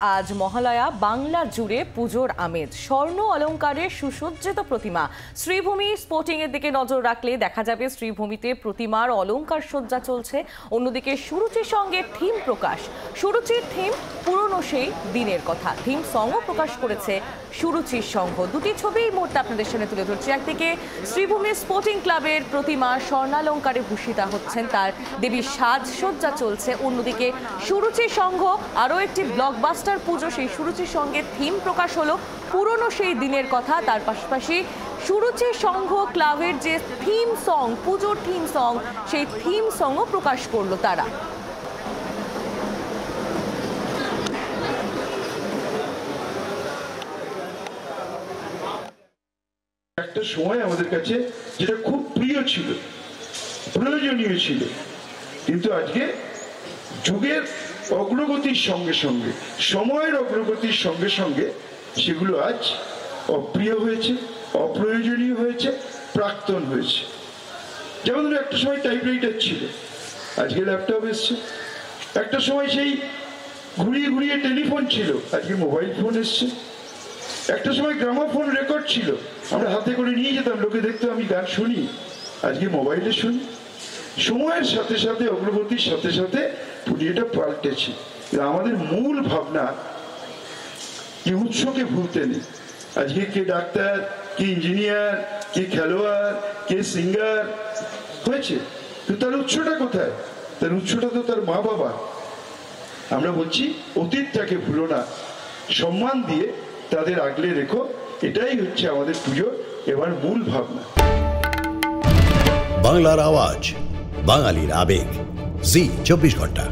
আজ মহালয়া বাংলা জুড়ে পুজোর আমেজ। স্বর্ণ অলংকারে সুসজ্জিত প্রতিমা। শ্রীভূমি স্পোর্টিং এর দিকে নজর রাখলে দেখা যাবে শ্রীভূমিতে প্রতিমার অলংকার সজ্জা চলছে। অন্যদিকে সুরুচির সঙ্গে থিম প্রকাশ। সুরুচির থিম পুরনো সেই দিনের কথা। থিম সংও প্রকাশ করেছে সুরুচির সংঘ। দুটি ছবি এই মুহূর্তে আপনাদের সামনে তুলে ধরছি। একদিকে শ্রীভূমি স্পোর্টিং ক্লাবের প্রতিমা স্বর্ণালঙ্কারে ভূষিতা হচ্ছেন, তার দেবীর সাজসজ্জা চলছে। অন্যদিকে সুরুচির সংঘ আরও একটি ব্লকবাস্টার পুজো, সেই সুরুচির সঙ্গে থিম প্রকাশ হলো পুরনো সেই দিনের কথা। তার পাশাপাশি সুরুচির সংঘ ক্লাবের যে থিম সং, পুজোর থিম সং, সেই থিম সংও প্রকাশ করলো তারা। একটা সময় আমাদের কাছে যেটা খুব প্রিয় ছিল, প্রয়োজনীয় ছিল, কিন্তু আজকে যুগের অগ্রগতির সঙ্গে সঙ্গে, সময়ের অগ্রগতির সঙ্গে সঙ্গে সেগুলো আজ অপ্রিয় হয়েছে, অপ্রয়োজনীয় হয়েছে, প্রাক্তন হয়েছে। যেমন একটা সময় টাইপরাইটার ছিল, আজকে ল্যাপটপ এসছে। একটা সময় সেই ঘুরিয়ে ঘুরিয়ে টেলিফোন ছিল, আজকে মোবাইল ফোন এসছে। একটা সময় গ্রামাফোন রেকর্ড ছিল, আমরা হাতে করে নিয়ে যেতাম, লোকে দেখতো আমি গান শুনি, আজকে মোবাইলে শুনি। সময়ের সাথে সাথে, অগ্রগতির সাথে সাথে এটা পাল্টেছে। আমাদের মূল ভাবনা কি উৎসকে ভুলতে নেই। আজকে কে ডাক্তার, কে ইঞ্জিনিয়ার, কে খেলোয়াড়, কে সিঙ্গার হয়েছে, তো তার উৎসটা কোথায়? তার উৎসটা তো তার মা বাবা। আমরা বলছি অতীতটাকে ভুলো না, সম্মান দিয়ে তাদের আগলে রেখো। এটাই হচ্ছে আমাদের পুজো এবার মূল ভাবনা। বাংলার আওয়াজ, বাঙালির আবেগ, জি 24 ঘন্টা।